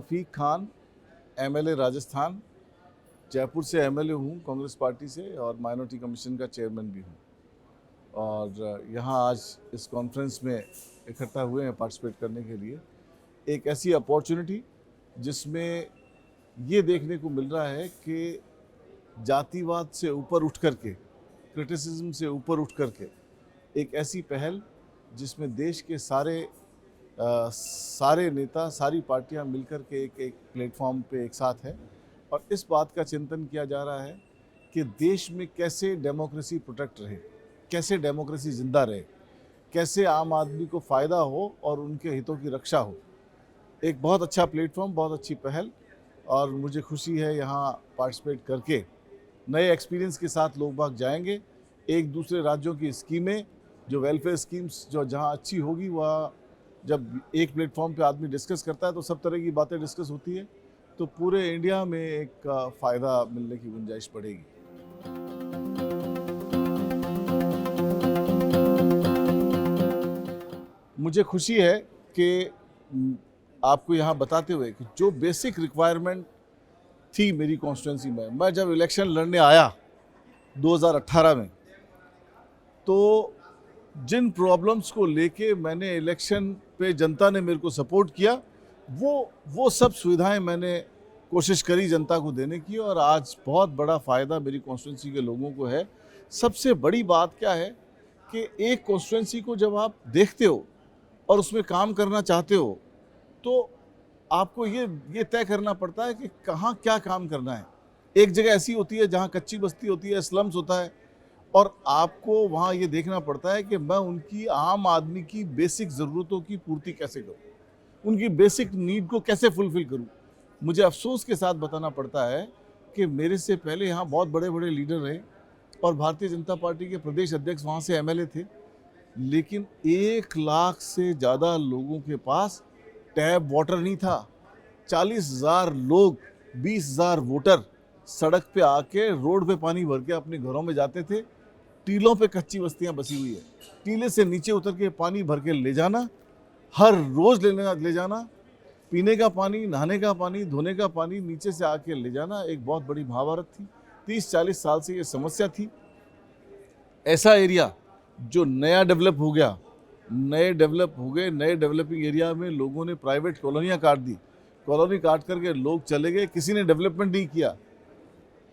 रफ़ीक Khan, MLA Rajasthan, Jaipur से MLA हूँ Congress party से और माइनॉरिटी कमीशन का चेयरमैन भी हूँ। और यहाँ आज इस कॉन्फ्रेंस में इकट्ठा हुए हैं पार्टिसिपेट करने के लिए। एक ऐसी अपॉर्चुनिटी जिसमें ये देखने को मिल रहा है कि जातिवाद से ऊपर उठ कर के, क्रिटिसिज्म से ऊपर उठ कर के एक ऐसी पहल जिसमें देश के सारे नेता, सारी पार्टियां मिलकर के एक प्लेटफॉर्म पे एक साथ है और इस बात का चिंतन किया जा रहा है कि देश में कैसे डेमोक्रेसी प्रोटेक्ट रहे, कैसे डेमोक्रेसी जिंदा रहे, कैसे आम आदमी को फ़ायदा हो और उनके हितों की रक्षा हो। एक बहुत अच्छा प्लेटफॉर्म, बहुत अच्छी पहल और मुझे खुशी है यहाँ पार्टिसिपेट करके। नए एक्सपीरियंस के साथ लोग बाग जाएंगे। एक दूसरे राज्यों की स्कीमें, जो वेलफेयर स्कीम्स जो जहाँ अच्छी होगी, वह जब एक प्लेटफॉर्म पे आदमी डिस्कस करता है तो सब तरह की बातें डिस्कस होती है, तो पूरे इंडिया में एक फ़ायदा मिलने की गुंजाइश बढ़ेगी। मुझे खुशी है कि आपको यहाँ बताते हुए कि जो बेसिक रिक्वायरमेंट थी मेरी कॉन्स्टिट्यूंसी में, मैं जब इलेक्शन लड़ने आया 2018 में, तो जिन प्रॉब्लम्स को लेके मैंने इलेक्शन पे जनता ने मेरे को सपोर्ट किया, वो सब सुविधाएं मैंने कोशिश करी जनता को देने की और आज बहुत बड़ा फ़ायदा मेरी कॉन्स्टिट्यूंसी के लोगों को है। सबसे बड़ी बात क्या है कि एक कॉन्स्टिट्यूंसी को जब आप देखते हो और उसमें काम करना चाहते हो तो आपको ये तय करना पड़ता है कि कहाँ क्या काम करना है। एक जगह ऐसी होती है जहाँ कच्ची बस्ती होती है, स्लम्स होता है, और आपको वहाँ ये देखना पड़ता है कि मैं उनकी आम आदमी की बेसिक ज़रूरतों की पूर्ति कैसे करूँ, उनकी बेसिक नीड को कैसे फुलफ़िल करूँ। मुझे अफसोस के साथ बताना पड़ता है कि मेरे से पहले यहाँ बहुत बड़े बड़े लीडर रहे और भारतीय जनता पार्टी के प्रदेश अध्यक्ष वहाँ से एमएलए थे, लेकिन 1 लाख से ज़्यादा लोगों के पास टैप वाटर नहीं था। 40,000 लोग, 20,000 वोटर सड़क पे आके रोड पे पानी भर के अपने घरों में जाते थे। टीलों पे कच्ची बस्तियां बसी हुई है, टीले से नीचे उतर के पानी भर के ले जाना, हर रोज ले जाना, पीने का पानी, नहाने का पानी, धोने का पानी नीचे से आके ले जाना एक बहुत बड़ी महाभारत थी। 30-40 साल से ये समस्या थी। ऐसा एरिया जो नया डेवलप हो गया, नए डेवलपिंग एरिया में लोगों ने प्राइवेट कॉलोनियाँ काट दी, कॉलोनी काट करके लोग चले गए, किसी ने डेवलपमेंट नहीं किया।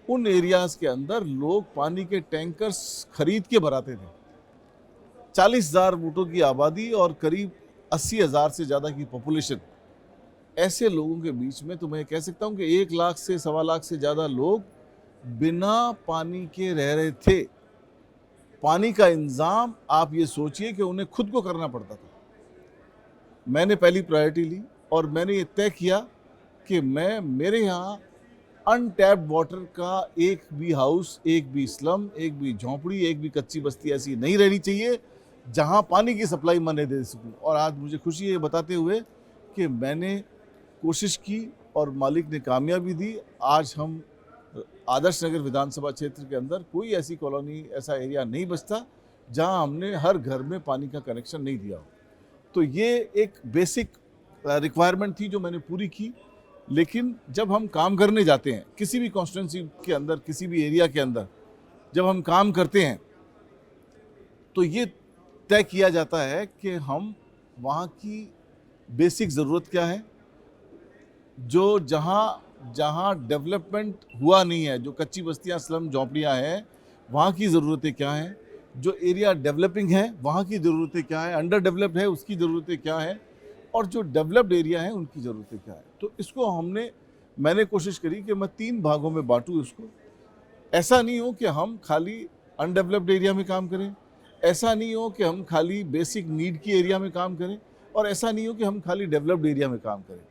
उन एरियाज के अंदर लोग पानी के टैंकर्स खरीद के भराते थे। 40,000 वोटों की आबादी और करीब 80,000 से ज़्यादा की पॉपुलेशन, ऐसे लोगों के बीच में तो मैं कह सकता हूँ कि 1 लाख से 1.25 लाख से ज़्यादा लोग बिना पानी के रह रहे थे। पानी का इंतज़ाम आप ये सोचिए कि उन्हें खुद को करना पड़ता था। मैंने पहली प्रायोरिटी ली और मैंने ये तय किया कि मेरे यहाँ अनटैप्ड वाटर का एक भी हाउस, एक भी स्लम, एक भी झोंपड़ी, एक भी कच्ची बस्ती ऐसी नहीं रहनी चाहिए जहाँ पानी की सप्लाई मैं नहीं दे सकूँ। और आज मुझे खुशी है बताते हुए कि मैंने कोशिश की और मालिक ने कामयाबी दी। आज हम आदर्श नगर विधानसभा क्षेत्र के अंदर कोई ऐसी कॉलोनी, ऐसा एरिया नहीं बचता जहाँ हमने हर घर में पानी का कनेक्शन नहीं दिया हो। तो ये एक बेसिक रिक्वायरमेंट थी जो मैंने पूरी की। लेकिन जब हम काम करने जाते हैं किसी भी कॉन्स्टिट्यूंसी के अंदर, किसी भी एरिया के अंदर जब हम काम करते हैं तो ये तय किया जाता है कि हम वहाँ की बेसिक ज़रूरत क्या है, जो जहाँ डेवलपमेंट हुआ नहीं है, जो कच्ची बस्तियाँ, स्लम, झोंपड़ियाँ हैं, वहाँ की ज़रूरतें क्या हैं, जो एरिया डेवलपिंग है वहाँ की ज़रूरतें क्या है, अंडर डेवलप्ड है उसकी ज़रूरतें क्या हैं, और जो डेवलप्ड एरिया है उनकी ज़रूरतें क्या है। तो इसको मैंने कोशिश करी कि मैं 3 भागों में बांटूँ इसको। ऐसा नहीं हो कि हम खाली अनडेवलप्ड एरिया में काम करें, ऐसा नहीं हो कि हम खाली बेसिक नीड की एरिया में काम करें, और ऐसा नहीं हो कि हम खाली डेवलप्ड एरिया में काम करें।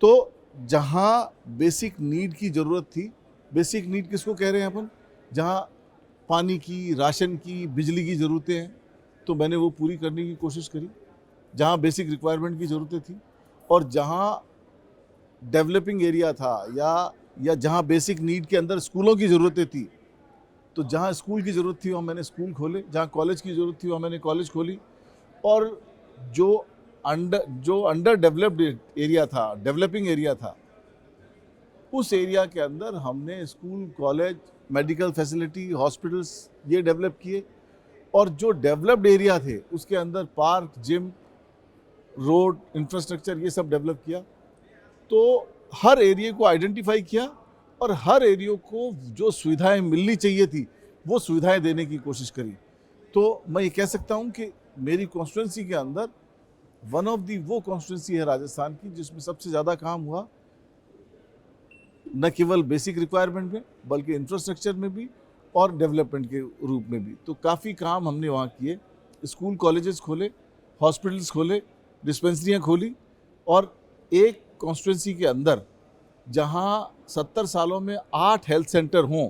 तो जहाँ बेसिक नीड की ज़रूरत थी, बेसिक नीड किसको कह रहे हैं अपन, जहाँ पानी की, राशन की, बिजली की ज़रूरतें हैं, तो मैंने वो पूरी करने की कोशिश करी। जहाँ बेसिक रिक्वायरमेंट की ज़रूरतें थी और जहाँ डेवलपिंग एरिया था या जहाँ बेसिक नीड के अंदर स्कूलों की ज़रूरतें थी, तो जहाँ स्कूल की ज़रूरत थी वहाँ मैंने स्कूल खोले, जहाँ कॉलेज की ज़रूरत थी वहाँ मैंने कॉलेज खोली, और जो अंडर डेवलप्ड एरिया था, डेवलपिंग एरिया था, उस एरिया के अंदर हमने school, college, medical facility, hospitals ये डेवलप किए। और जो डेवलप्ड एरिया थे उसके अंदर पार्क, जिम, रोड, इंफ्रास्ट्रक्चर ये सब डेवलप किया। तो हर एरिया को आइडेंटिफाई किया और हर एरिया को जो सुविधाएं मिलनी चाहिए थी वो सुविधाएं देने की कोशिश करी। तो मैं ये कह सकता हूँ कि मेरी कॉन्स्टिट्यूंसी के अंदर वन ऑफ दी वो कॉन्स्टिट्यूंसी है राजस्थान की जिसमें सबसे ज़्यादा काम हुआ, न केवल बेसिक रिक्वायरमेंट में बल्कि इंफ्रास्ट्रक्चर में भी और डेवलपमेंट के रूप में भी। तो काफ़ी काम हमने वहाँ किए, स्कूल कॉलेजेस खोले, हॉस्पिटल्स खोले, डिस्पेंसरियाँ खोली। और एक कॉन्स्टिट्यूंसी के अंदर जहाँ 70 सालों में 8 हेल्थ सेंटर हों,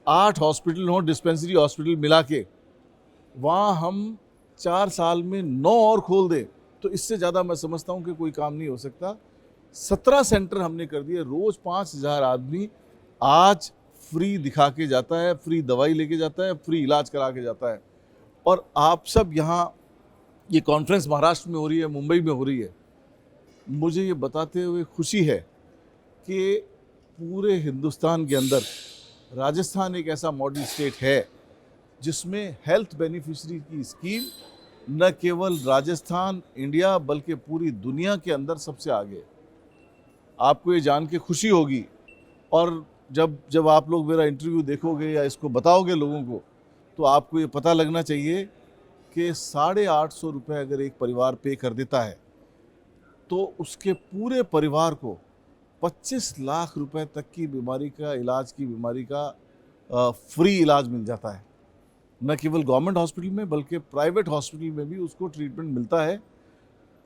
8 हॉस्पिटल हों, डिस्पेंसरी हॉस्पिटल मिला के, वहाँ हम 4 साल में 9 और खोल दें, तो इससे ज़्यादा मैं समझता हूँ कि कोई काम नहीं हो सकता। 17 सेंटर हमने कर दिए, रोज़ 5,000 आदमी आज फ्री दिखा के जाता है, फ्री दवाई लेके जाता है, फ्री इलाज करा के जाता है। और आप सब यहाँ, ये कॉन्फ्रेंस महाराष्ट्र में हो रही है, मुंबई में हो रही है, मुझे ये बताते हुए खुशी है कि पूरे हिंदुस्तान के अंदर राजस्थान एक ऐसा मॉडल स्टेट है जिसमें हेल्थ बेनिफिशरी की स्कीम न केवल राजस्थान, इंडिया बल्कि पूरी दुनिया के अंदर सबसे आगे है। आपको ये जान के खुशी होगी, और जब आप लोग मेरा इंटरव्यू देखोगे या इसको बताओगे लोगों को, तो आपको ये पता लगना चाहिए कि 850 रुपये अगर एक परिवार पे कर देता है तो उसके पूरे परिवार को 25 लाख रुपए तक की बीमारी का फ्री इलाज मिल जाता है। न केवल गवर्नमेंट हॉस्पिटल में बल्कि प्राइवेट हॉस्पिटल में भी उसको ट्रीटमेंट मिलता है।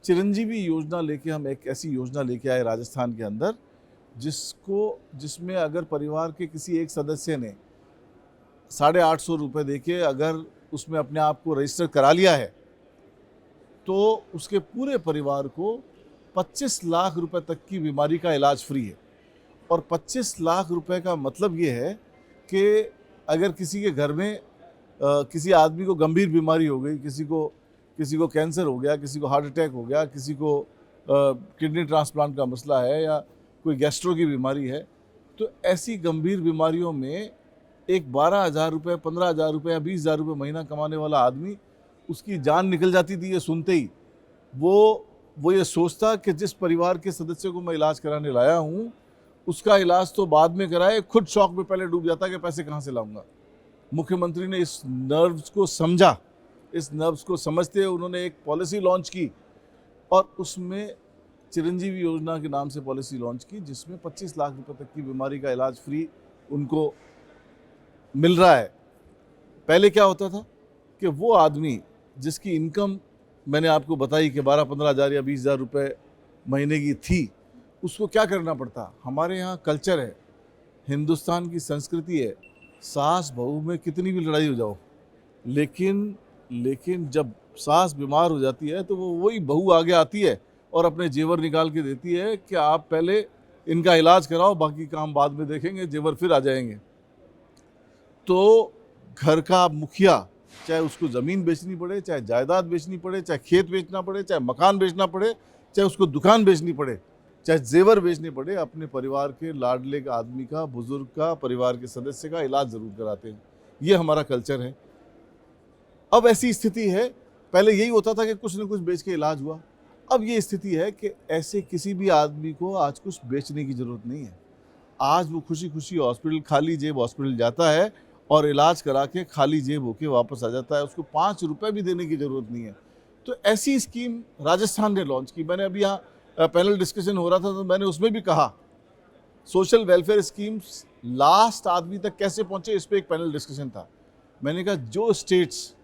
चिरंजीवी योजना लेके हम एक ऐसी योजना लेके आए राजस्थान के अंदर जिसमें अगर परिवार के किसी एक सदस्य ने 850 रुपये देके अगर उसमें अपने आप को रजिस्टर करा लिया है तो उसके पूरे परिवार को 25 लाख रुपए तक की बीमारी का इलाज फ्री है। और 25 लाख रुपए का मतलब ये है कि अगर किसी के घर में किसी आदमी को गंभीर बीमारी हो गई, किसी को कैंसर हो गया, किसी को हार्ट अटैक हो गया, किसी को किडनी ट्रांसप्लांट का मसला है या कोई गैस्ट्रो की बीमारी है, तो ऐसी गंभीर बीमारियों में एक 12,000 रुपये, 15,000 रुपये या 20,000 रुपये महीना कमाने वाला आदमी, उसकी जान निकल जाती थी ये सुनते ही। वो ये सोचता कि जिस परिवार के सदस्य को मैं इलाज कराने लाया हूँ उसका इलाज तो बाद में कराए, खुद शौक में पहले डूब जाता कि पैसे कहाँ से लाऊंगा। मुख्यमंत्री ने इस नर्व्स को समझा, इस नर्व्स को समझते हुए उन्होंने एक पॉलिसी लॉन्च की और उसमें चिरंजीवी योजना के नाम से पॉलिसी लॉन्च की जिसमें 25 लाख रुपए तक की बीमारी का इलाज फ्री उनको मिल रहा है। पहले क्या होता था कि वो आदमी जिसकी इनकम मैंने आपको बताई कि 12-15 हज़ार या 20,000 रुपये महीने की थी, उसको क्या करना पड़ता। हमारे यहाँ कल्चर है, हिंदुस्तान की संस्कृति है, सास बहू में कितनी भी लड़ाई हो जाओ, लेकिन जब सास बीमार हो जाती है तो वो वही बहू आगे आती है और अपने जेवर निकाल के देती है कि आप पहले इनका इलाज कराओ, बाकी काम बाद में देखेंगे, जेवर फिर आ जाएंगे। तो घर का मुखिया, चाहे उसको ज़मीन बेचनी पड़े, चाहे जायदाद बेचनी पड़े, चाहे खेत बेचना पड़े, चाहे मकान बेचना पड़े, चाहे उसको दुकान बेचनी पड़े, चाहे जेवर बेचने पड़े, अपने परिवार के लाडले आदमी का, बुजुर्ग का, परिवार के सदस्य का इलाज ज़रूर कराते हैं। ये हमारा कल्चर है। अब ऐसी स्थिति है, पहले यही होता था कि कुछ न कुछ बेच के इलाज हुआ। अब ये स्थिति है कि ऐसे किसी भी आदमी को आज कुछ बेचने की ज़रूरत नहीं है। आज वो खुशी खुशी हॉस्पिटल, खाली जेब हॉस्पिटल जाता है और इलाज करा के खाली जेब होके वापस आ जाता है, उसको 5 रुपये भी देने की ज़रूरत नहीं है। तो ऐसी स्कीम राजस्थान ने लॉन्च की। मैंने अभी यहाँ पैनल डिस्कशन हो रहा था तो मैंने उसमें भी कहा सोशल वेलफेयर स्कीम्स लास्ट आदमी तक कैसे पहुँचे, इस पर एक पैनल डिस्कशन था। मैंने कहा जो स्टेट्स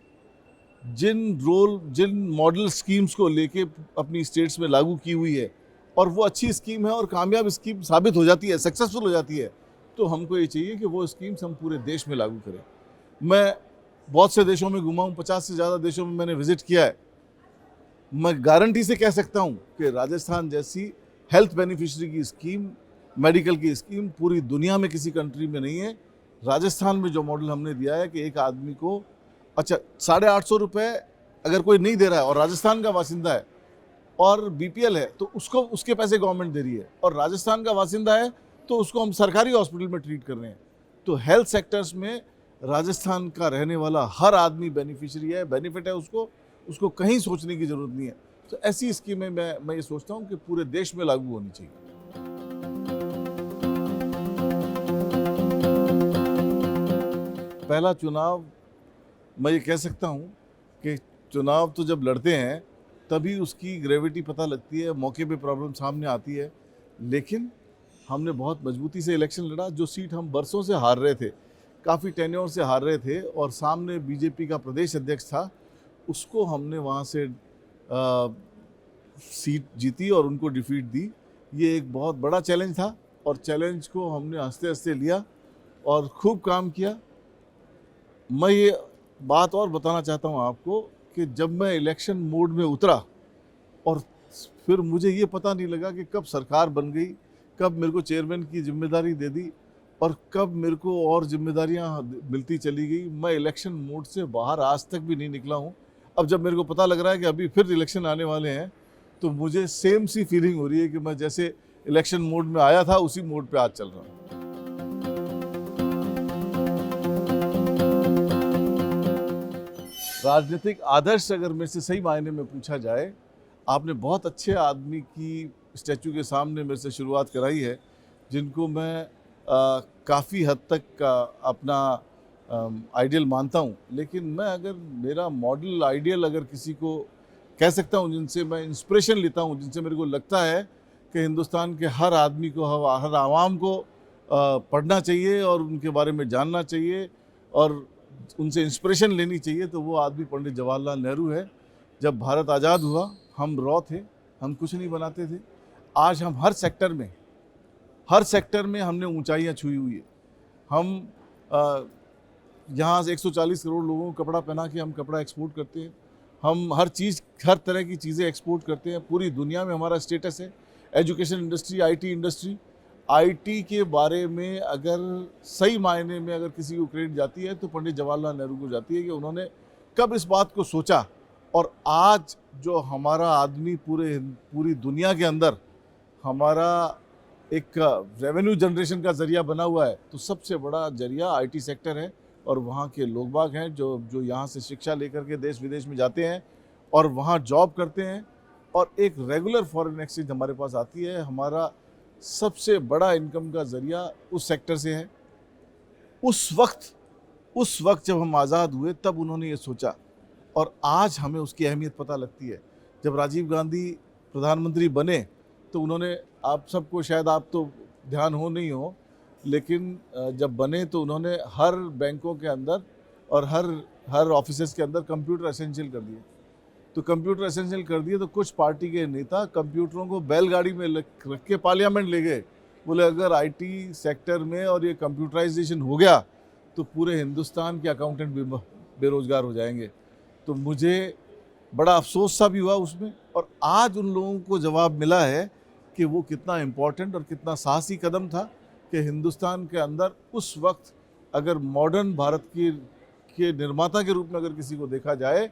जिन मॉडल स्कीम्स को लेके अपनी स्टेट्स में लागू की हुई है और वो अच्छी स्कीम है और कामयाब स्कीम साबित हो जाती है, सक्सेसफुल हो जाती है, तो हमको ये चाहिए कि वो स्कीम्स हम पूरे देश में लागू करें। मैं बहुत से देशों में घुमा हूँ, 50 से ज़्यादा देशों में मैंने विजिट किया है। मैं गारंटी से कह सकता हूँ कि राजस्थान जैसी हेल्थ बेनिफिशरी की स्कीम, मेडिकल की स्कीम पूरी दुनिया में किसी कंट्री में नहीं है। राजस्थान में जो मॉडल हमने दिया है कि एक आदमी को 850 रुपये अगर कोई नहीं दे रहा है और राजस्थान का बासिंदा है और बीपीएल है तो उसको उसके पैसे गवर्नमेंट दे रही है, और राजस्थान का वासिंदा है तो उसको हम सरकारी हॉस्पिटल में ट्रीट कर रहे हैं। तो हेल्थ सेक्टर्स में राजस्थान का रहने वाला हर आदमी बेनिफिशियरी है, बेनिफिट है उसको, उसको कहीं सोचने की ज़रूरत नहीं है। तो ऐसी स्कीमें मैं ये सोचता हूँ कि पूरे देश में लागू होनी चाहिए। पहला चुनाव, मैं ये कह सकता हूँ कि चुनाव तो जब लड़ते हैं तभी उसकी ग्रेविटी पता लगती है, मौके पे प्रॉब्लम सामने आती है, लेकिन हमने बहुत मजबूती से इलेक्शन लड़ा। जो सीट हम बरसों से हार रहे थे, काफ़ी टेन्योर से हार रहे थे, और सामने बीजेपी का प्रदेश अध्यक्ष था, उसको हमने वहाँ से सीट जीती और उनको डिफीट दी। ये एक बहुत बड़ा चैलेंज था, और चैलेंज को हमने हंसते हंसते लिया और खूब काम किया। मैं ये बात और बताना चाहता हूँ आपको कि जब मैं इलेक्शन मोड में उतरा और फिर मुझे ये पता नहीं लगा कि कब सरकार बन गई, कब मेरे को चेयरमैन की जिम्मेदारी दे दी, और कब मेरे को और जिम्मेदारियां मिलती चली गई। मैं इलेक्शन मोड से बाहर आज तक भी नहीं निकला हूँ। अब जब मेरे को पता लग रहा है कि अभी फिर इलेक्शन आने वाले हैं, तो मुझे सेम सी फीलिंग हो रही है कि मैं जैसे इलेक्शन मोड में आया था उसी मोड पे आज चल रहा हूँ। राजनीतिक आदर्श अगर मेरे से सही मायने में पूछा जाए, आपने बहुत अच्छे आदमी की स्टैचू के सामने मेरे से शुरुआत कराई है, जिनको मैं काफ़ी हद तक अपना आइडियल मानता हूँ। लेकिन मैं अगर मेरा मॉडल आइडियल अगर किसी को कह सकता हूँ, जिनसे मैं इंस्पिरेशन लेता हूँ, जिनसे मेरे को लगता है कि हिंदुस्तान के हर आदमी को, हर आवाम को पढ़ना चाहिए और उनके बारे में जानना चाहिए और उनसे इंस्पिरेशन लेनी चाहिए, तो वो आदमी पंडित जवाहरलाल नेहरू है। जब भारत आज़ाद हुआ, हम रॉ थे, हम कुछ नहीं बनाते थे। आज हम हर सेक्टर में हमने ऊंचाइयां छुई हुई है। हम यहाँ से 140 करोड़ लोगों को कपड़ा पहना के हम कपड़ा एक्सपोर्ट करते हैं। हम हर तरह की चीज़ें एक्सपोर्ट करते हैं। पूरी दुनिया में हमारा स्टेटस है। एजुकेशन इंडस्ट्री, आईटी के बारे में अगर सही मायने में अगर किसी को क्रेडिट जाती है तो पंडित जवाहरलाल नेहरू को जाती है कि उन्होंने कब इस बात को सोचा। और आज जो हमारा आदमी पूरी दुनिया के अंदर हमारा एक रेवेन्यू जनरेशन का जरिया बना हुआ है, तो सबसे बड़ा जरिया आईटी सेक्टर है। और वहाँ के लोग बाग हैं जो यहाँ से शिक्षा लेकर के देश विदेश में जाते हैं और वहाँ जॉब करते हैं, और एक रेगुलर फॉरेन एक्सचेंज हमारे पास आती है। हमारा सबसे बड़ा इनकम का ज़रिया उस सेक्टर से है। उस वक्त जब हम आज़ाद हुए तब उन्होंने ये सोचा, और आज हमें उसकी अहमियत पता लगती है। जब राजीव गांधी प्रधानमंत्री बने तो उन्होंने, आप सबको शायद आप तो ध्यान हो नहीं हो, लेकिन जब बने तो उन्होंने हर बैंकों के अंदर और हर ऑफिसेज के अंदर कंप्यूटर एसेंशियल कर दिए। तो कंप्यूटर एसेंशियल कर दिए तो कुछ पार्टी के नेता कंप्यूटरों को बैलगाड़ी में रख के पार्लियामेंट ले गए। बोले अगर आईटी सेक्टर में और ये कंप्यूटराइजेशन हो गया तो पूरे हिंदुस्तान के अकाउंटेंट भी बेरोजगार हो जाएंगे। तो मुझे बड़ा अफसोस सा भी हुआ उसमें, और आज उन लोगों को जवाब मिला है कि वो कितना इम्पोर्टेंट और कितना साहसी कदम था कि हिंदुस्तान के अंदर उस वक्त अगर मॉडर्न भारत के निर्माता के रूप में अगर किसी को देखा जाए,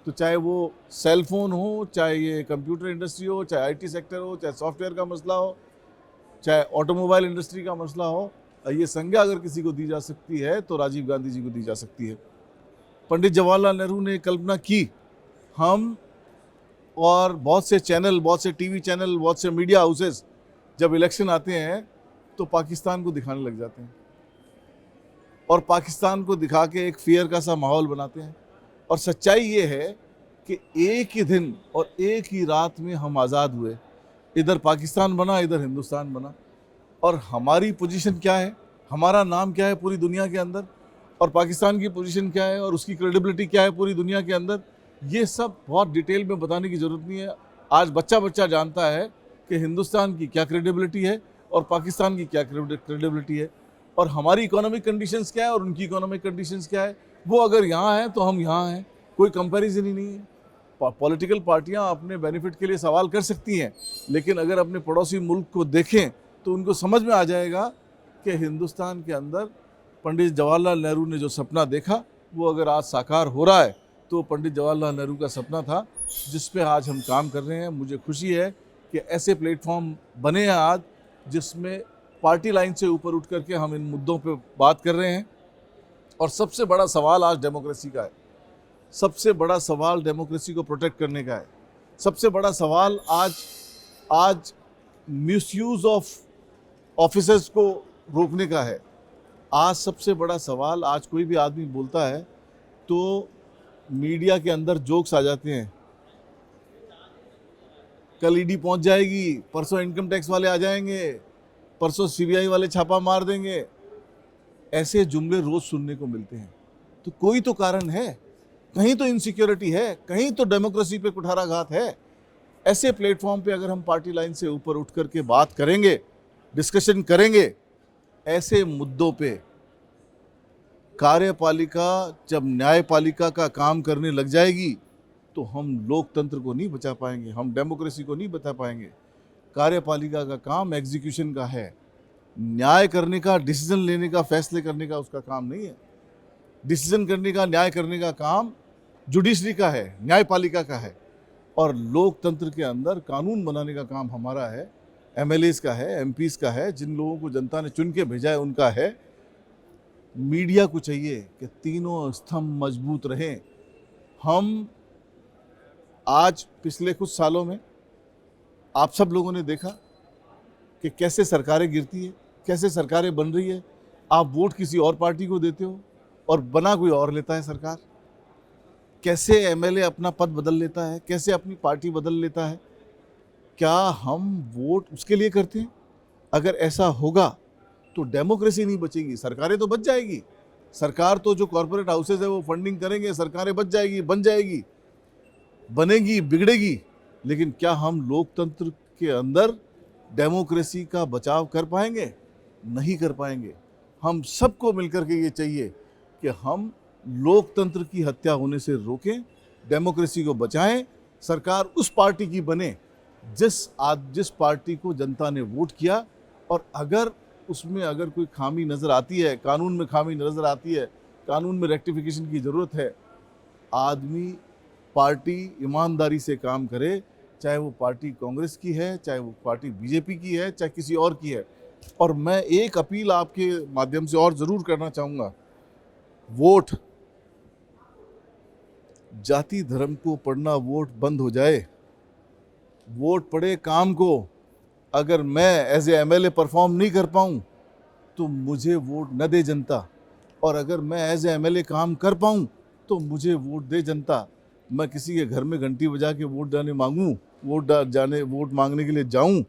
तो चाहे वो सेल फोन हो, चाहे ये कंप्यूटर इंडस्ट्री हो, चाहे आईटी सेक्टर हो, चाहे सॉफ्टवेयर का मसला हो, चाहे ऑटोमोबाइल इंडस्ट्री का मसला हो, ये संज्ञा अगर किसी को दी जा सकती है तो राजीव गांधी जी को दी जा सकती है। पंडित जवाहरलाल नेहरू ने कल्पना की, हम और बहुत से चैनल, बहुत से टीवी चैनल, बहुत से मीडिया हाउसेस जब इलेक्शन आते हैं तो पाकिस्तान को दिखाने लग जाते हैं, और पाकिस्तान को दिखा के एक फियर का सा माहौल बनाते हैं। और सच्चाई ये है कि एक ही दिन और एक ही रात में हम आज़ाद हुए। इधर पाकिस्तान बना, इधर हिंदुस्तान बना। और हमारी पोजीशन क्या है, हमारा नाम क्या है पूरी दुनिया के अंदर, और पाकिस्तान की पोजीशन क्या है और उसकी क्रेडिबिलिटी क्या है पूरी दुनिया के अंदर, ये सब बहुत डिटेल में बताने की ज़रूरत नहीं है। आज बच्चा जानता है कि हिंदुस्तान की क्या क्रेडिबिलिटी है और पाकिस्तान की क्या क्रेडिबिलिटी है, और हमारी इकोनॉमिक कंडीशंस क्या है और उनकी इकोनॉमिक कंडीशंस क्या है। वो अगर यहाँ हैं तो हम यहाँ हैं, कोई कंपैरिजन ही नहीं है। पॉलिटिकल पार्टियाँ अपने बेनिफिट के लिए सवाल कर सकती हैं, लेकिन अगर अपने पड़ोसी मुल्क को देखें तो उनको समझ में आ जाएगा कि हिंदुस्तान के अंदर पंडित जवाहरलाल नेहरू ने जो सपना देखा वो अगर आज साकार हो रहा है तो पंडित जवाहरलाल नेहरू का सपना था, जिस पे आज हम काम कर रहे हैं। मुझे खुशी है कि ऐसे प्लेटफॉर्म बने हैं आज, जिसमें पार्टी लाइन से ऊपर उठ करके हम इन मुद्दों पे बात कर रहे हैं। और सबसे बड़ा सवाल आज डेमोक्रेसी का है, सबसे बड़ा सवाल डेमोक्रेसी को प्रोटेक्ट करने का है, सबसे बड़ा सवाल आज मिसयूज ऑफ ऑफिसर्स को रोकने का है। आज सबसे बड़ा सवाल, आज कोई भी आदमी बोलता है तो मीडिया के अंदर जोक्स आ जाते हैं, कल ईडी पहुंच जाएगी, परसों इनकम टैक्स वाले आ जाएंगे, परसों सीबीआई वाले छापा मार देंगे। ऐसे जुमले रोज सुनने को मिलते हैं। तो कोई तो कारण है, कहीं तो इनसिक्योरिटी है, कहीं तो डेमोक्रेसी पे कुठाराघात है। ऐसे प्लेटफॉर्म पे अगर हम पार्टी लाइन से ऊपर उठ करके बात करेंगे, डिस्कशन करेंगे ऐसे मुद्दों पे, कार्यपालिका जब न्यायपालिका का काम करने लग जाएगी तो हम लोकतंत्र को नहीं बचा पाएंगे, हम डेमोक्रेसी को नहीं बचा पाएंगे। कार्यपालिका का काम एग्जीक्यूशन का है, न्याय करने का, डिसीजन लेने का, फैसले करने का उसका काम नहीं है। डिसीजन करने का, न्याय करने का काम जुडिशरी का है, न्यायपालिका का है। और लोकतंत्र के अंदर कानून बनाने का काम हमारा है, एमएलएस का है, एमपीस का है, जिन लोगों को जनता ने चुन के भेजा है उनका है। मीडिया को चाहिए कि तीनों स्तंभ मजबूत रहें। हम आज पिछले कुछ सालों में आप सब लोगों ने देखा कि कैसे सरकारें गिरती है, कैसे सरकारें बन रही है। आप वोट किसी और पार्टी को देते हो और बना कोई और लेता है सरकार। कैसे एमएलए अपना पद बदल लेता है, कैसे अपनी पार्टी बदल लेता है। क्या हम वोट उसके लिए करते हैं? अगर ऐसा होगा तो डेमोक्रेसी नहीं बचेगी, सरकारें तो बच जाएगी। सरकार तो जो कॉर्पोरेट हाउसेज है वो फंडिंग करेंगे, सरकारें बच जाएगी, बन जाएगी, बनेगी, बिगड़ेगी। लेकिन क्या हम लोकतंत्र के अंदर डेमोक्रेसी का बचाव कर पाएंगे? नहीं कर पाएंगे। हम सबको मिलकर के ये चाहिए कि हम लोकतंत्र की हत्या होने से रोकें, डेमोक्रेसी को बचाएं। सरकार उस पार्टी की बने जिस पार्टी को जनता ने वोट किया। और अगर उसमें अगर कोई खामी नज़र आती है, कानून में खामी नज़र आती है, कानून में रेक्टिफिकेशन की ज़रूरत है, आदमी पार्टी ईमानदारी से काम करे, चाहे वो पार्टी कांग्रेस की है, चाहे वो पार्टी बीजेपी की है, चाहे किसी और की है। और मैं एक अपील आपके माध्यम से और ज़रूर करना चाहूँगा, वोट, जाति धर्म को पढ़ना वोट बंद हो जाए, वोट पड़े काम को। अगर मैं एज ए एमएलए परफॉर्म नहीं कर पाऊँ तो मुझे वोट न दे जनता, और अगर मैं एज ए एमएलए काम कर पाऊँ तो मुझे वोट दे जनता। मैं किसी के घर में घंटी बजा के वोट मांगने के लिए जाऊँ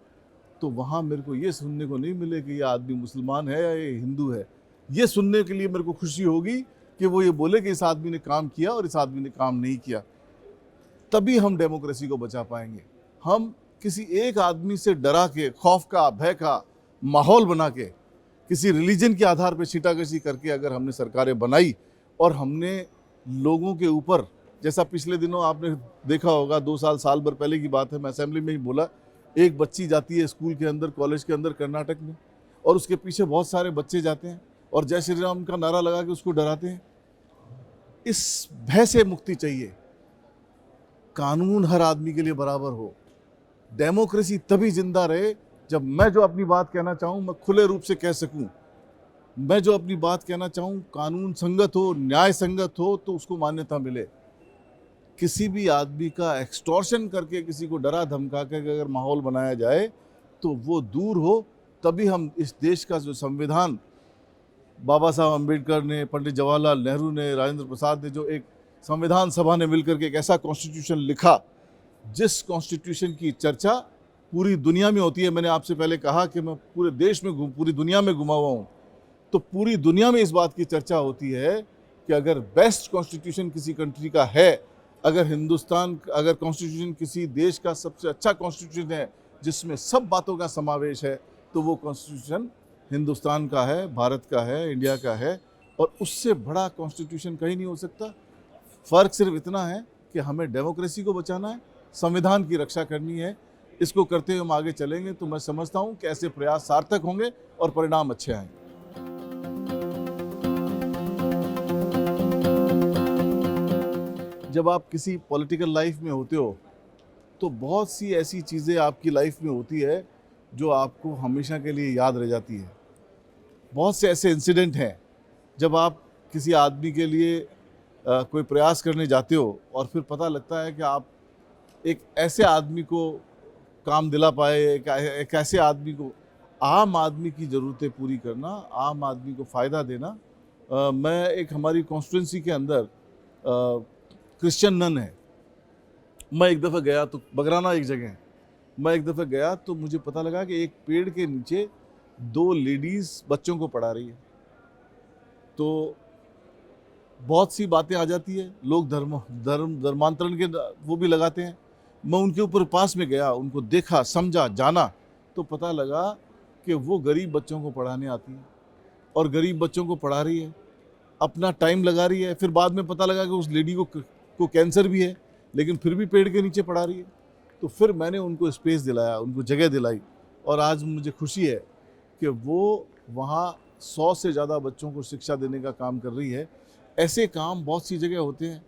तो वहाँ मेरे को ये सुनने को नहीं मिले कि ये आदमी मुसलमान है या ये हिंदू है। ये सुनने के लिए मेरे को खुशी होगी कि वो ये बोले कि इस आदमी ने काम किया और इस आदमी ने काम नहीं किया। तभी हम डेमोक्रेसी को बचा पाएंगे। हम किसी एक आदमी से डरा के, खौफ का, भय का माहौल बना के, किसी रिलीजन के आधार पर छींटाकशी करके अगर हमने सरकारें बनाई और हमने लोगों के ऊपर, जैसा पिछले दिनों आपने देखा होगा, 2 साल भर पहले की बात है, मैं असेंबली में ही बोला, एक बच्ची जाती है स्कूल के अंदर, कॉलेज के अंदर कर्नाटक में, और उसके पीछे बहुत सारे बच्चे जाते हैं और जय श्री राम का नारा लगा के उसको डराते हैं। इस भय से मुक्ति चाहिए। कानून हर आदमी के लिए बराबर हो। डेमोक्रेसी तभी जिंदा रहे जब मैं जो अपनी बात कहना चाहूँ मैं खुले रूप से कह सकूँ। मैं जो अपनी बात कहना चाहूँ कानून संगत हो, न्याय संगत हो, तो उसको मान्यता मिले। किसी भी आदमी का एक्सटॉर्शन करके, किसी को डरा धमका के अगर माहौल बनाया जाए तो वो दूर हो। तभी हम इस देश का जो संविधान बाबा साहब अम्बेडकर ने, पंडित जवाहरलाल नेहरू ने, राजेंद्र प्रसाद ने, जो एक संविधान सभा ने मिलकर के एक ऐसा कॉन्स्टिट्यूशन लिखा, जिस कॉन्स्टिट्यूशन की चर्चा पूरी दुनिया में होती है। मैंने आपसे पहले कहा कि मैं पूरे देश में, पूरी दुनिया में घुमा हुआ हूँ, तो पूरी दुनिया में इस बात की चर्चा होती है कि अगर बेस्ट कॉन्स्टिट्यूशन किसी कंट्री का है, अगर कॉन्स्टिट्यूशन किसी देश का सबसे अच्छा कॉन्स्टिट्यूशन है जिसमें सब बातों का समावेश है, तो वो कॉन्स्टिट्यूशन हिंदुस्तान का है, भारत का है, इंडिया का है। और उससे बड़ा कॉन्स्टिट्यूशन कहीं नहीं हो सकता। फ़र्क सिर्फ इतना है कि हमें डेमोक्रेसी को बचाना है, संविधान की रक्षा करनी है। इसको करते हुए हम आगे चलेंगे तो मैं समझता हूँ कि ऐसे प्रयास सार्थक होंगे और परिणाम अच्छे आएंगे। जब आप किसी पॉलिटिकल लाइफ में होते हो तो बहुत सी ऐसी चीज़ें आपकी लाइफ में होती है जो आपको हमेशा के लिए याद रह जाती है। बहुत से ऐसे इंसिडेंट हैं जब आप किसी आदमी के लिए कोई प्रयास करने जाते हो और फिर पता लगता है कि आप एक ऐसे आदमी को काम दिला पाए, एक ऐसे आदमी को, आम आदमी की ज़रूरतें पूरी करना, आम आदमी को फ़ायदा देना। मैं एक हमारी कॉन्स्टिट्यूंसी के अंदर क्रिश्चियन नन है। मैं एक दफ़ा गया तो बगराना एक जगह है, मैं एक दफ़ा गया तो मुझे पता लगा कि एक पेड़ के नीचे 2 लेडीज़ बच्चों को पढ़ा रही है। तो बहुत सी बातें आ जाती है, लोग धर्मांतरण के वो भी लगाते हैं। मैं उनके ऊपर पास में गया, उनको देखा, समझा, जाना, तो पता लगा कि वो गरीब बच्चों को पढ़ाने आती है और गरीब बच्चों को पढ़ा रही है, अपना टाइम लगा रही है। फिर बाद में पता लगा कि उस लेडी को कैंसर भी है, लेकिन फिर भी पेड़ के नीचे पढ़ा रही है। तो फिर मैंने उनको स्पेस दिलाया, उनको जगह दिलाई और आज मुझे खुशी है कि वो वहाँ 100 से ज़्यादा बच्चों को शिक्षा देने का काम कर रही है। ऐसे काम बहुत सी जगह होते हैं।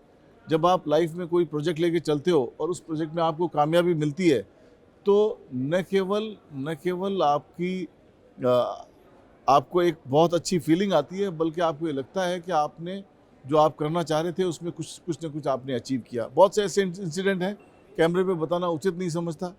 जब आप लाइफ में कोई प्रोजेक्ट लेके चलते हो और उस प्रोजेक्ट में आपको कामयाबी मिलती है तो न केवल आपको एक बहुत अच्छी फीलिंग आती है, बल्कि आपको ये लगता है कि आपने जो आप करना चाह रहे थे उसमें कुछ न कुछ आपने अचीव किया। बहुत से ऐसे इंसिडेंट हैं, कैमरे पे बताना उचित नहीं समझता।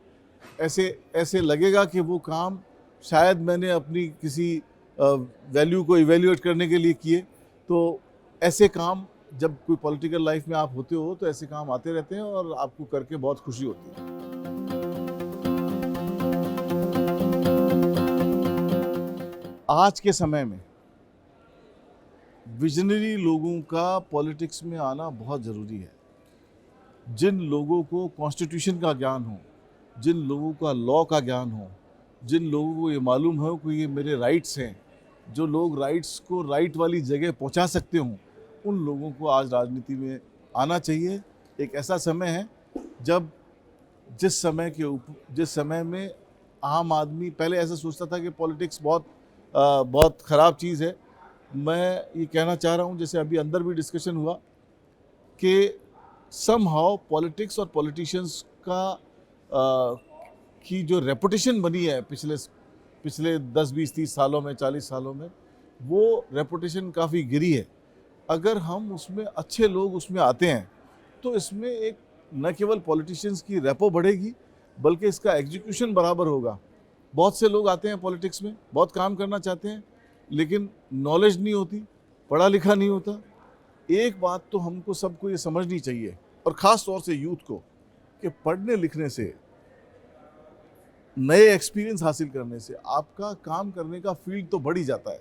ऐसे लगेगा कि वो काम शायद मैंने अपनी किसी वैल्यू को इवेल्युएट करने के लिए किए। तो ऐसे काम जब कोई पॉलिटिकल लाइफ में आप होते हो तो ऐसे काम आते रहते हैं और आपको करके बहुत खुशी होती है। आज के समय में विजनरी लोगों का पॉलिटिक्स में आना बहुत ज़रूरी है। जिन लोगों को कॉन्स्टिट्यूशन का ज्ञान हो, जिन लोगों का लॉ का ज्ञान हो, जिन लोगों को ये मालूम हो कि ये मेरे राइट्स हैं, जो लोग राइट्स को राइट वाली जगह पहुंचा सकते हों, उन लोगों को आज राजनीति में आना चाहिए। एक ऐसा समय है जब जिस समय में आम आदमी पहले ऐसा सोचता था कि पॉलिटिक्स बहुत ख़राब चीज़ है। मैं ये कहना चाह रहा हूँ, जैसे अभी अंदर भी डिस्कशन हुआ कि समहाउ पॉलिटिक्स और पॉलिटिशियंस की जो रेपुटेशन बनी है पिछले 10, 20, 30 सालों में, 40 सालों में, वो रेपुटेशन काफ़ी गिरी है। अगर हम उसमें अच्छे लोग उसमें आते हैं तो इसमें एक न केवल पॉलिटिशियंस की रेपो बढ़ेगी बल्कि इसका एग्जीक्यूशन बराबर होगा। बहुत से लोग आते हैं पॉलिटिक्स में, बहुत काम करना चाहते हैं, लेकिन नॉलेज नहीं होती, पढ़ा लिखा नहीं होता। एक बात तो हमको सबको ये समझनी चाहिए और ख़ास तौर से यूथ को, कि पढ़ने लिखने से, नए एक्सपीरियंस हासिल करने से आपका काम करने का फील्ड तो बढ़ ही जाता है।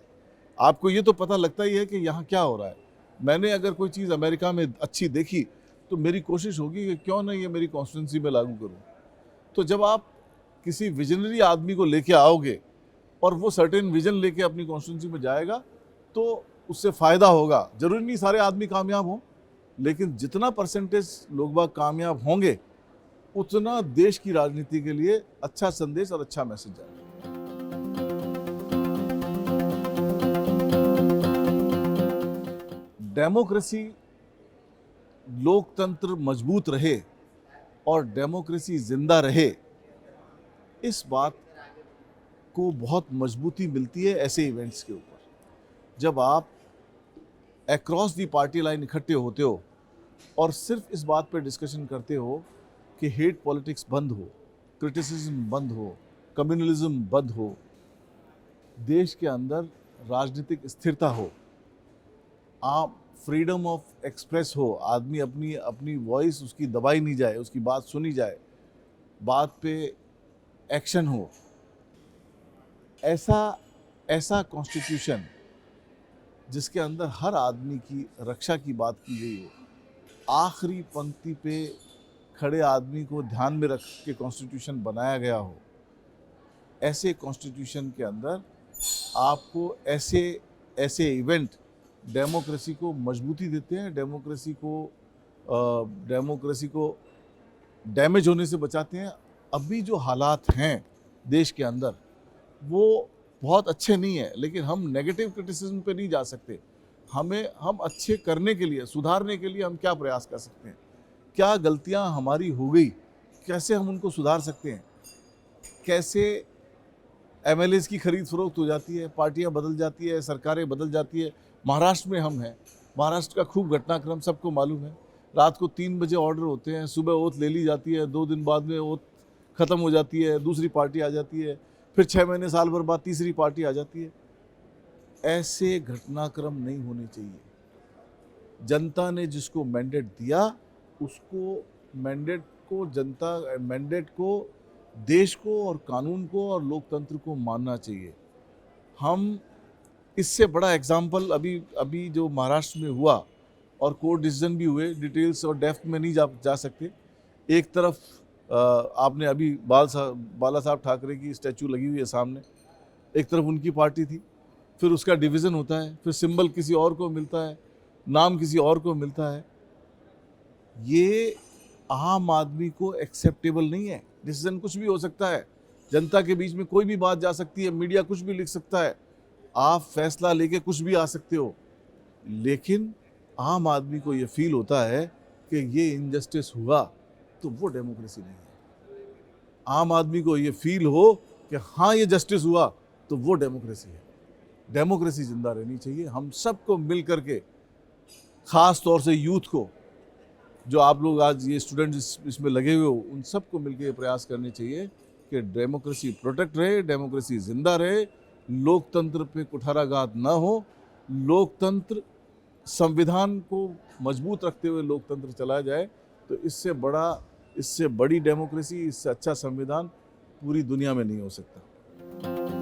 आपको ये तो पता लगता ही है कि यहाँ क्या हो रहा है। मैंने अगर कोई चीज़ अमेरिका में अच्छी देखी तो मेरी कोशिश होगी कि क्यों ना ये मेरी कॉन्स्टिट्यूंसी में लागू करूँ। तो जब आप किसी विजनरी आदमी को लेके आओगे और वो सर्टेन विजन लेके अपनी कॉन्स्टिट्यूंसी में जाएगा तो उससे फ़ायदा होगा। ज़रूरी नहीं सारे आदमी कामयाब हों, लेकिन जितना परसेंटेज लोग बाग कामयाब होंगे उतना देश की राजनीति के लिए अच्छा संदेश और अच्छा मैसेज जाएगा। डेमोक्रेसी, लोकतंत्र मजबूत रहे और डेमोक्रेसी जिंदा रहे, इस बात को बहुत मजबूती मिलती है ऐसे इवेंट्स के ऊपर। जब आप अक्रॉस दी पार्टी लाइन इकट्ठे होते हो और सिर्फ इस बात पर डिस्कशन करते हो कि हेट पॉलिटिक्स बंद हो, क्रिटिसिज्म बंद हो, कम्युनलिज्म बंद हो, देश के अंदर राजनीतिक स्थिरता हो, आप फ्रीडम ऑफ एक्सप्रेस हो, आदमी अपनी वॉइस उसकी दबाई नहीं जाए, उसकी बात सुनी जाए, बात पे एक्शन हो, ऐसा कॉन्स्टिट्यूशन जिसके अंदर हर आदमी की रक्षा की बात की गई हो, आखिरी पंक्ति पे खड़े आदमी को ध्यान में रख के कॉन्स्टिट्यूशन बनाया गया हो, ऐसे कॉन्स्टिट्यूशन के अंदर आपको ऐसे इवेंट डेमोक्रेसी को मजबूती देते हैं, डेमोक्रेसी को डैमेज होने से बचाते हैं। अभी जो हालात हैं देश के अंदर वो बहुत अच्छे नहीं है, लेकिन हम नेगेटिव क्रिटिसिज्म पे नहीं जा सकते। हम अच्छे करने के लिए, सुधारने के लिए हम क्या प्रयास कर सकते हैं। क्या गलतियां हमारी हो गई, कैसे हम उनको सुधार सकते हैं, कैसे एमएलएस की खरीद फरोख्त हो जाती है, पार्टियां बदल जाती है, सरकारें बदल जाती है। महाराष्ट्र में हम हैं, महाराष्ट्र का खूब घटनाक्रम सबको मालूम है। रात को 3 बजे ऑर्डर होते हैं, सुबह ओथ ले ली जाती है, 2 दिन बाद में ओथ खत्म हो जाती है, दूसरी पार्टी आ जाती है, फिर 6 महीने साल भर बाद तीसरी पार्टी आ जाती है। ऐसे घटनाक्रम नहीं होने चाहिए। जनता ने जिसको मैंडेट दिया, उसको मैंडेट को देश को और कानून को और लोकतंत्र को मानना चाहिए। हम इससे बड़ा एग्जाम्पल अभी जो महाराष्ट्र में हुआ, और कोर्ट डिसीजन भी हुए, डिटेल्स और डेप्थ में नहीं जा सकते। एक तरफ आपने अभी बाला साहब ठाकरे की स्टैचू लगी हुई है सामने, एक तरफ उनकी पार्टी थी, फिर उसका डिवीज़न होता है, फिर सिंबल किसी और को मिलता है, नाम किसी और को मिलता है। ये आम आदमी को एक्सेप्टेबल नहीं है। डिसीजन कुछ भी हो सकता है, जनता के बीच में कोई भी बात जा सकती है, मीडिया कुछ भी लिख सकता है, आप फैसला लेके कुछ भी आ सकते हो, लेकिन आम आदमी को ये फील होता है कि ये इनजस्टिस हुआ, तो वो डेमोक्रेसी नहीं है। आम आदमी को ये फील हो कि हाँ ये जस्टिस हुआ, तो वो डेमोक्रेसी है। डेमोक्रेसी जिंदा रहनी चाहिए। हम सबको मिल करके, ख़ास तौर से यूथ को, जो आप लोग आज ये स्टूडेंट्स इसमें लगे हुए हो, उन सबको मिलकर ये प्रयास करने चाहिए कि डेमोक्रेसी प्रोटेक्ट रहे, डेमोक्रेसी जिंदा रहे, लोकतंत्र पे कुठाराघात ना हो, लोकतंत्र, संविधान को मजबूत रखते हुए लोकतंत्र चलाया जाए। तो इससे बड़ी डेमोक्रेसी, इससे अच्छा संविधान पूरी दुनिया में नहीं हो सकता।